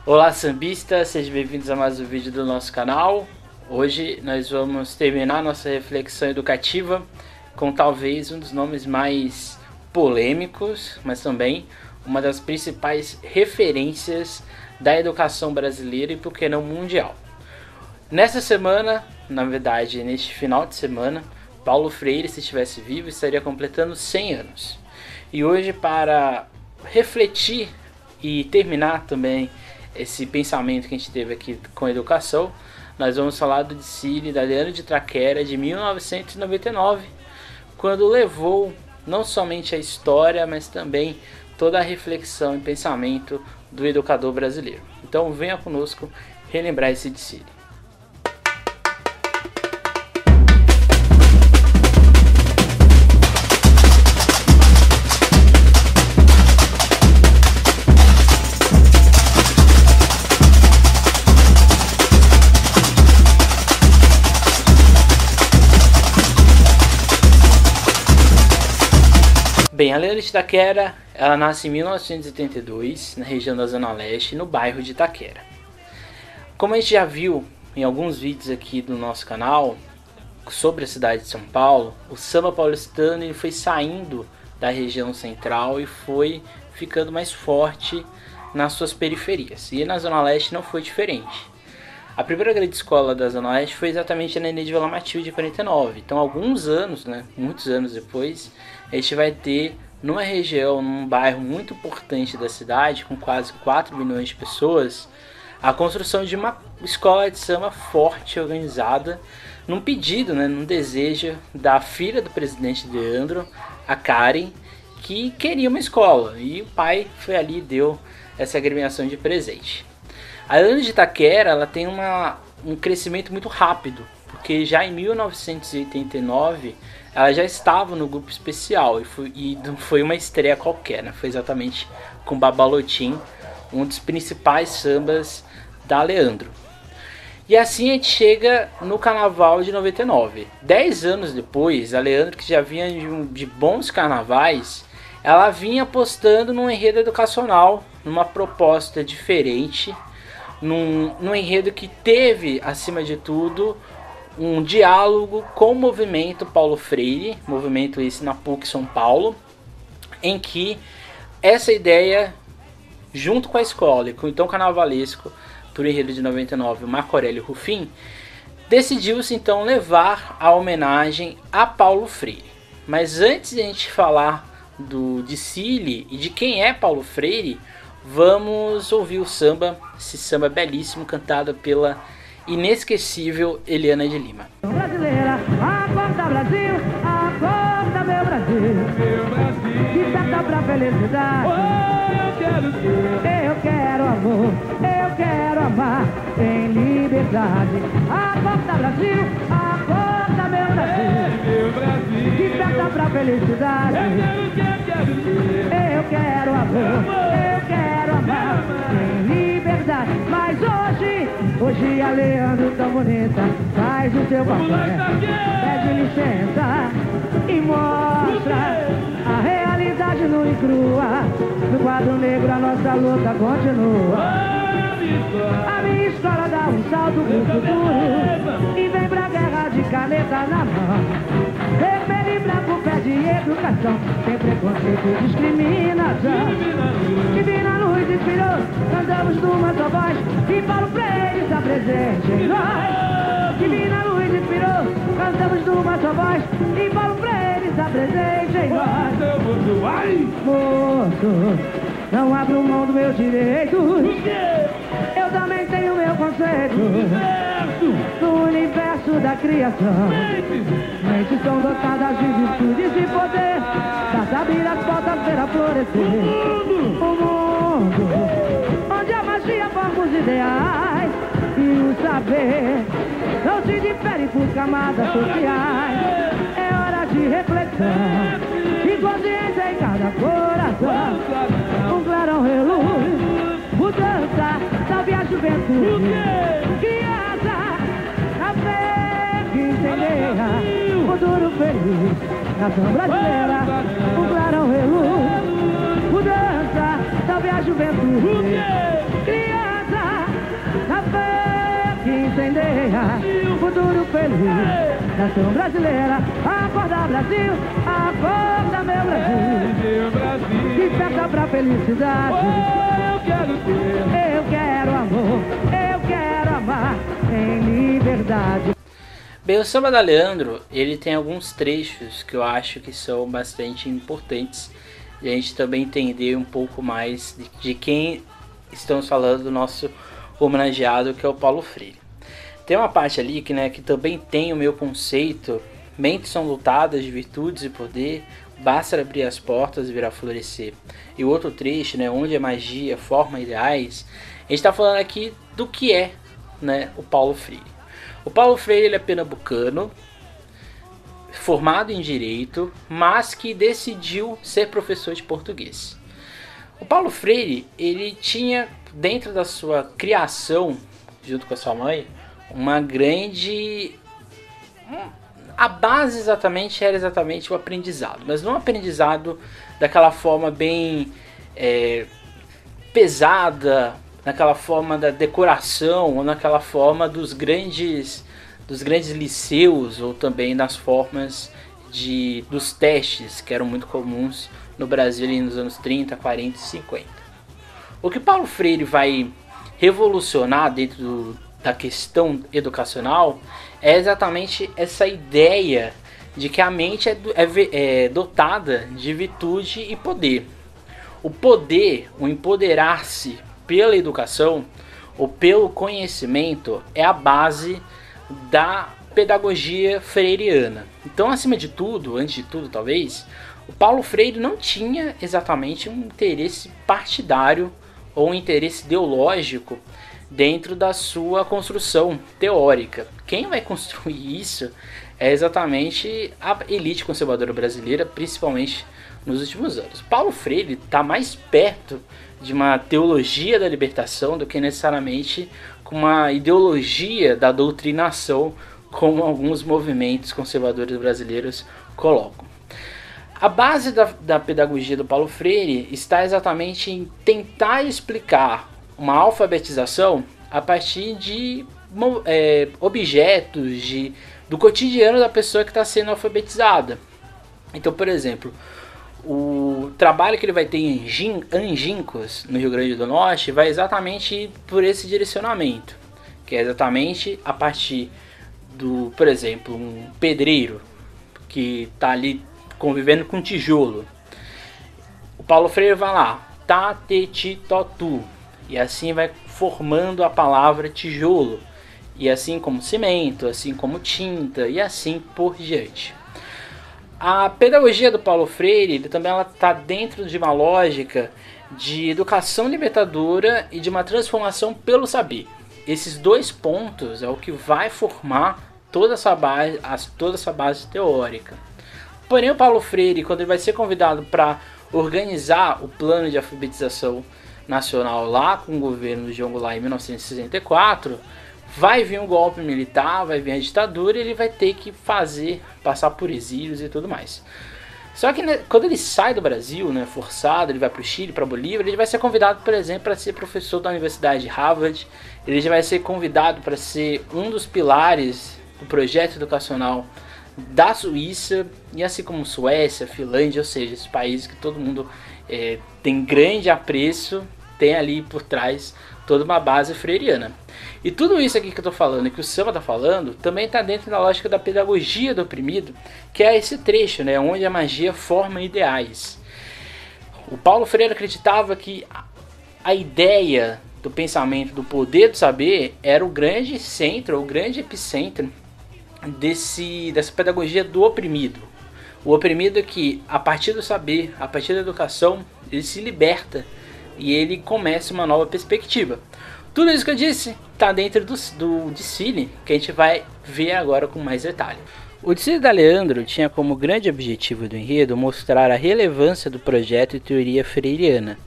Olá sambistas, sejam bem-vindos a mais um vídeo do nosso canal. Hoje nós vamos terminar nossa reflexão educativa com talvez um dos nomes mais polêmicos, mas também uma das principais referências da educação brasileira e por que não mundial. Nessa semana, na verdade neste final de semana, Paulo Freire, se estivesse vivo, estaria completando 100 anos. E hoje, para refletir e terminar também esse pensamento que a gente teve aqui com a educação, nós vamos falar do Dicílio da Leandro de Itaquera de 1999, quando levou não somente a história, mas também toda a reflexão e pensamento do educador brasileiro. Então venha conosco relembrar esse Dicílio. Bem, a Leandro de Itaquera, ela nasce em 1982, na região da Zona Leste, no bairro de Itaquera. Como a gente já viu em alguns vídeos aqui do nosso canal, sobre a cidade de São Paulo, o samba paulistano ele foi saindo da região central e foi ficando mais forte nas suas periferias. E na Zona Leste não foi diferente. A primeira grande escola da Zona Leste foi exatamente a Nenê de Vila Matilde de 49. Então, alguns anos, muitos anos depois, a gente vai ter numa região, num bairro muito importante da cidade, com quase 4 milhões de pessoas, a construção de uma escola de samba forte, organizada, num pedido, num desejo da filha do presidente Leandro, a Karen, que queria uma escola. E o pai foi ali e deu essa agremiação de presente. A Leandro de Itaquera ela tem um crescimento muito rápido, porque já em 1989 ela já estava no grupo especial e não foi uma estreia qualquer, foi exatamente com Babalotim, um dos principais sambas da Leandro. E assim a gente chega no carnaval de 99. 10 anos depois, a Leandro, que já vinha de bons carnavais, ela vinha apostando num enredo educacional, numa proposta diferente, num enredo que teve, acima de tudo, um diálogo com o movimento Paulo Freire, movimento esse na PUC São Paulo, em que essa ideia, junto com a escola e com o então carnavalesco, por enredo de 99, Marco Aurélio Rufim, decidiu-se então levar a homenagem a Paulo Freire. Mas antes de a gente falar do Dicílio e de quem é Paulo Freire, vamos ouvir o samba, esse samba belíssimo cantado pela inesquecível Eliana de Lima. Brasileira, acorda Brasil, acorda meu Brasil, meu Brasil, desperta pra felicidade. Eu quero amor, eu quero amar em liberdade. Acorda Brasil, acorda meu Brasil, meu Brasil, desperta pra felicidade. Eu quero amor, eu quero amar em liberdade. Mas hoje a Leandro tão bonita faz o seu papel, pede licença e mostra a realidade nua e crua. No quadro negro a nossa luta continua. A minha escola dá um salto pro futuro e vem pra guerra de caneta na mão. Vermelho e branco pede educação, sem preconceito e discriminação. Divina luz inspirou, cantamos numa só voz e Paulo Freire está presente em nós. Divina luz inspirou, cantamos numa só voz e Paulo Freire está presente em nós. Moço, não abro mão do meu direito, eu também tenho meu conceito. No universo da criação, mentes são dotadas de virtudes e poder para abrir as portas para florescer. O mundo onde a magia forma os ideais e o saber não se difere por camadas sociais. É hora de reflexão e consciência em cada coração. Um clarão reluz, mudança, salve a juventude. Criança, a fé que incendeia, futuro feliz, nação brasileira. Um clarão reluz, mudança, salve a juventude. Criança, sonhar futuro feliz. Nação brasileira, acorda Brasil, acorda meu Brasil. Desperta pra felicidade. Eu quero amor, eu quero amar em liberdade. Bem, o Samba da Leandro, ele tem alguns trechos que eu acho que são bastante importantes e a gente também entender um pouco mais de quem estamos falando, do nosso homenageado, que é o Paulo Freire. Tem uma parte ali que também tem o meu conceito: mentes são lutadas de virtudes e poder, basta abrir as portas e vir a florescer. E o outro trecho, onde a magia forma ideais, a gente está falando aqui do que é, o Paulo Freire. O Paulo Freire, ele é pernambucano, formado em Direito, mas que decidiu ser professor de português. O Paulo Freire, ele tinha dentro da sua criação, junto com a sua mãe, uma grande... A base era exatamente o aprendizado, mas não um aprendizado daquela forma bem pesada, naquela forma da decoração, ou naquela forma dos grandes liceus, ou também nas formas dos testes que eram muito comuns no Brasil ali nos anos 30, 40 e 50. O que Paulo Freire vai revolucionar dentro da questão educacional é exatamente essa ideia de que a mente é dotada de virtude e poder. O poder, o empoderar-se pela educação ou pelo conhecimento, é a base da pedagogia freiriana. Então, acima de tudo, antes de tudo talvez, o Paulo Freire não tinha exatamente um interesse partidário ou um interesse ideológico dentro da sua construção teórica. Quem vai construir isso é exatamente a elite conservadora brasileira, principalmente nos últimos anos. Paulo Freire está mais perto de uma teologia da libertação do que necessariamente com uma ideologia da doutrinação, como alguns movimentos conservadores brasileiros colocam. A base da pedagogia do Paulo Freire está exatamente em tentar explicar uma alfabetização a partir de objetos do cotidiano da pessoa que está sendo alfabetizada. Então, por exemplo, o trabalho que ele vai ter em Angincos, no Rio Grande do Norte, vai exatamente por esse direcionamento, que é exatamente a partir do, por exemplo, um pedreiro que está ali convivendo com tijolo. O Paulo Freire vai lá, tá, te, ti, to, tu, e assim vai formando a palavra tijolo, e assim como cimento, assim como tinta, e assim por diante. A pedagogia do Paulo Freire também está dentro de uma lógica de educação libertadora e de uma transformação pelo saber. Esses dois pontos é o que vai formar toda essa base teórica. Porém, o Paulo Freire, quando ele vai ser convidado para organizar o plano de alfabetização nacional lá com o governo do João Goulart em 1964, vai vir um golpe militar, vai vir a ditadura e ele vai ter que passar por exílios e tudo mais. Só que quando ele sai do Brasil, forçado, ele vai para o Chile, para a Bolívia, ele vai ser convidado, por exemplo, para ser professor da Universidade de Harvard, ele já vai ser convidado para ser um dos pilares do projeto educacional da Suíça, e assim como Suécia, Finlândia, ou seja, esses países que todo mundo tem grande apreço, tem ali por trás toda uma base freiriana. E tudo isso aqui que eu estou falando, que o Samba está falando, também está dentro da lógica da pedagogia do oprimido, que é esse trecho, onde a magia forma ideais. O Paulo Freire acreditava que a ideia do pensamento, do poder do saber, era o grande centro, o grande epicentro dessa pedagogia do oprimido. O oprimido que, a partir do saber, a partir da educação, ele se liberta e ele começa uma nova perspectiva. Tudo isso que eu disse está dentro do desfile, que a gente vai ver agora com mais detalhe. O desfile da Leandro tinha como grande objetivo do enredo mostrar a relevância do projeto e teoria freiriana,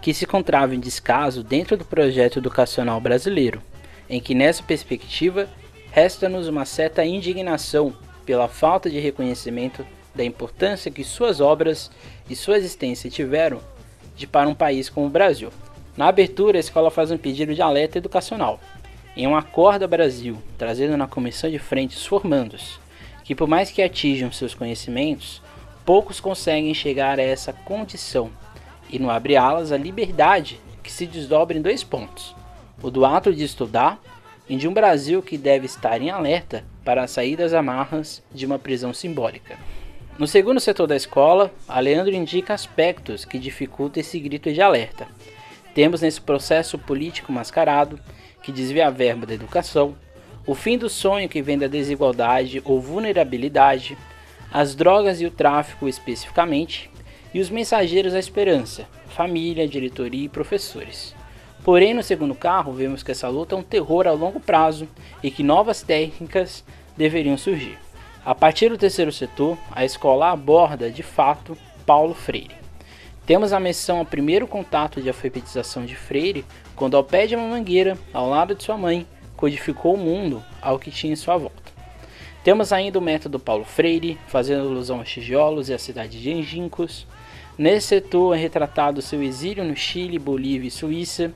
que se encontrava em descaso dentro do projeto educacional brasileiro, em que nessa perspectiva resta-nos uma certa indignação pela falta de reconhecimento da importância que suas obras e sua existência tiveram para um país como o Brasil. Na abertura, a escola faz um pedido de alerta educacional, em um Acorda Brasil, trazendo na comissão de frente os formandos, que por mais que atinjam seus conhecimentos, poucos conseguem chegar a essa condição, e no abre alas a liberdade que se desdobra em 2 pontos, o do ato de estudar e de um Brasil que deve estar em alerta para sair das amarras de uma prisão simbólica. No segundo setor da escola, Aleandro indica aspectos que dificultam esse grito de alerta. Temos nesse processo político mascarado, que desvia a verba da educação, o fim do sonho que vem da desigualdade ou vulnerabilidade, as drogas e o tráfico especificamente, e os mensageiros da esperança, família, diretoria e professores. Porém, no segundo carro, vemos que essa luta é um terror a longo prazo e que novas técnicas deveriam surgir. A partir do terceiro setor, a escola aborda, de fato, Paulo Freire. Temos a menção ao primeiro contato de alfabetização de Freire, quando ao pé de uma mangueira, ao lado de sua mãe, codificou o mundo ao que tinha em sua volta. Temos ainda o método Paulo Freire, fazendo alusão aos tijolos e à cidade de Angincos. Nesse setor é retratado seu exílio no Chile, Bolívia e Suíça,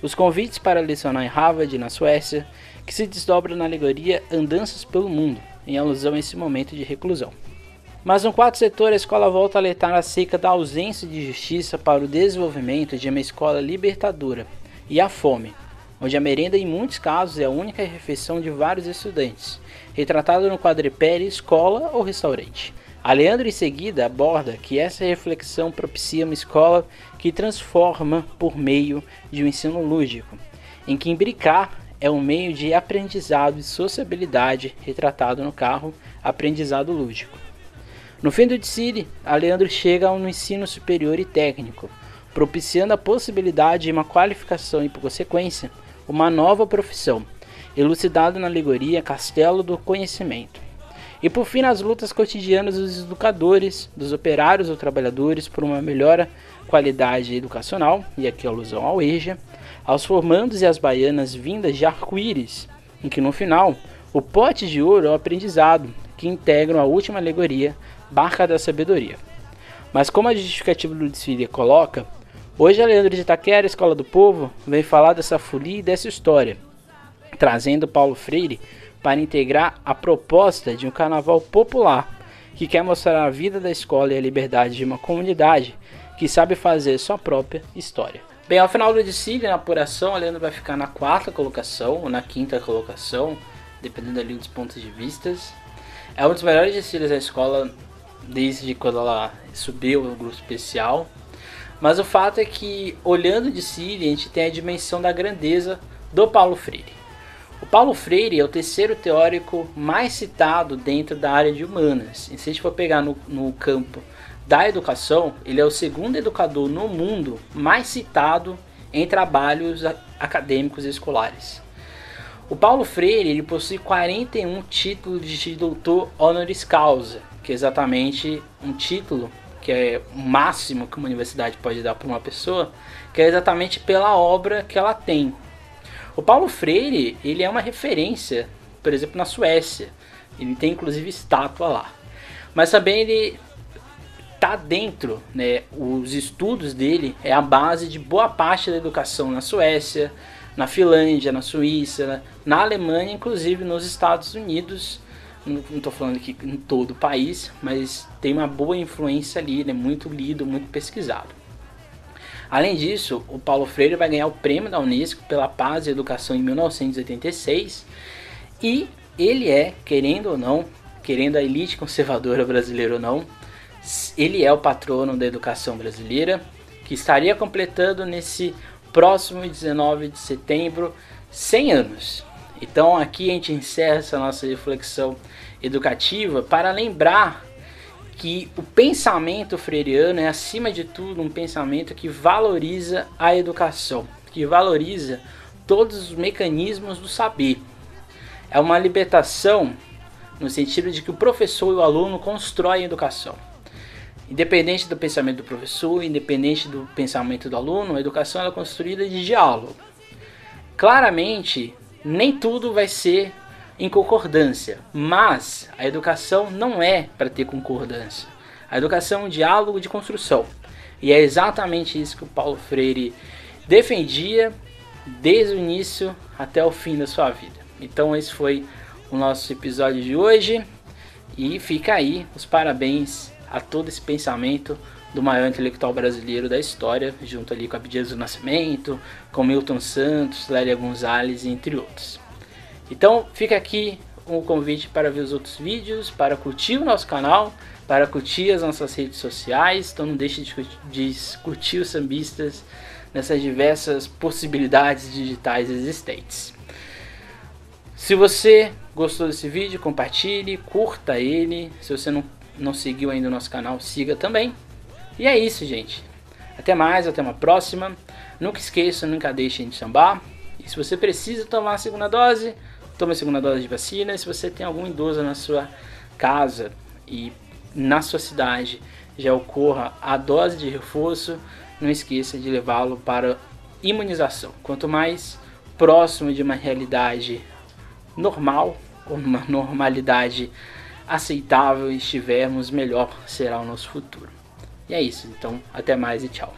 os convites para lecionar em Harvard, na Suécia, que se desdobra na alegoria Andanças pelo Mundo, em alusão a esse momento de reclusão. Mas no quarto setor, a escola volta a alertar acerca da ausência de justiça para o desenvolvimento de uma escola libertadora e a fome, onde a merenda em muitos casos é a única refeição de vários estudantes, retratado no quadripé escola ou restaurante. Aleandro em seguida aborda que essa reflexão propicia uma escola que transforma por meio de um ensino lúdico, em que brincar é um meio de aprendizado e sociabilidade, retratado no carro Aprendizado Lúdico. No fim do desfile, Aleandro chega ao ensino superior e técnico, propiciando a possibilidade de uma qualificação e, por consequência, uma nova profissão, elucidado na alegoria Castelo do Conhecimento. E por fim, nas lutas cotidianas dos educadores, dos operários ou trabalhadores por uma melhor qualidade educacional, e aqui a alusão ao EJA, aos formandos e às baianas vindas de arco-íris, em que no final, o pote de ouro é o aprendizado, que integram a última alegoria, Barca da Sabedoria. Mas como a justificativa do desfile coloca, hoje Aleandro de Itaquera, Escola do Povo, vem falar dessa folia e dessa história, trazendo Paulo Freire para integrar a proposta de um carnaval popular, que quer mostrar a vida da escola e a liberdade de uma comunidade que sabe fazer sua própria história. Bem, ao final do desfile, na apuração, a Leandro vai ficar na 4ª colocação ou na 5ª colocação, dependendo ali dos pontos de vistas. É um dos melhores desfiles da escola desde quando ela subiu no grupo especial. Mas o fato é que, olhando o desfile, a gente tem a dimensão da grandeza do Paulo Freire. O Paulo Freire é o terceiro teórico mais citado dentro da área de humanas. E se a gente for pegar no campo da educação, ele é o segundo educador no mundo mais citado em trabalhos acadêmicos e escolares. O Paulo Freire ele possui 41 títulos de doutor honoris causa, que é exatamente um título que é o máximo que uma universidade pode dar para uma pessoa, que é exatamente pela obra que ela tem. O Paulo Freire ele é uma referência, por exemplo, na Suécia. Ele tem inclusive estátua lá. Mas também ele está dentro, né, os estudos dele é a base de boa parte da educação na Suécia, na Finlândia, na Suíça, na Alemanha, inclusive nos Estados Unidos. Não estou falando aqui em todo o país, mas tem uma boa influência ali, né, muito lido, muito pesquisado. Além disso, o Paulo Freire vai ganhar o prêmio da Unesco pela Paz e Educação em 1986 e ele é, querendo ou não, querendo a elite conservadora brasileira ou não, ele é o patrono da educação brasileira, que estaria completando nesse próximo 19 de setembro 100 anos. Então aqui a gente encerra essa nossa reflexão educativa para lembrar que o pensamento freiriano é acima de tudo um pensamento que valoriza a educação, que valoriza todos os mecanismos do saber. É uma libertação no sentido de que o professor e o aluno constroem a educação. Independente do pensamento do professor, independente do pensamento do aluno, a educação é construída de diálogo. Claramente, nem tudo vai ser em concordância, mas a educação não é para ter concordância. A educação é um diálogo de construção. E é exatamente isso que o Paulo Freire defendia desde o início até o fim da sua vida. Então esse foi o nosso episódio de hoje, e fica aí os parabéns a todo esse pensamento do maior intelectual brasileiro da história, junto ali com Abdias do Nascimento, com Milton Santos, Lélia Gonzalez, entre outros. Então fica aqui um convite para ver os outros vídeos, para curtir o nosso canal, para curtir as nossas redes sociais. Então não deixe de curtir os sambistas nessas diversas possibilidades digitais existentes. Se você gostou desse vídeo, compartilhe, curta ele. Se você não seguiu ainda o nosso canal, siga também. E é isso, gente. Até mais, até uma próxima. Nunca esqueça, nunca deixem de sambar. E se você precisa tomar a segunda dose, tome a segunda dose de vacina. E se você tem algum idoso na sua casa e na sua cidade já ocorra a dose de reforço, não esqueça de levá-lo para imunização. Quanto mais próximo de uma realidade normal, ou uma normalidade aceitável estivermos, melhor será o nosso futuro. E é isso, então até mais e tchau.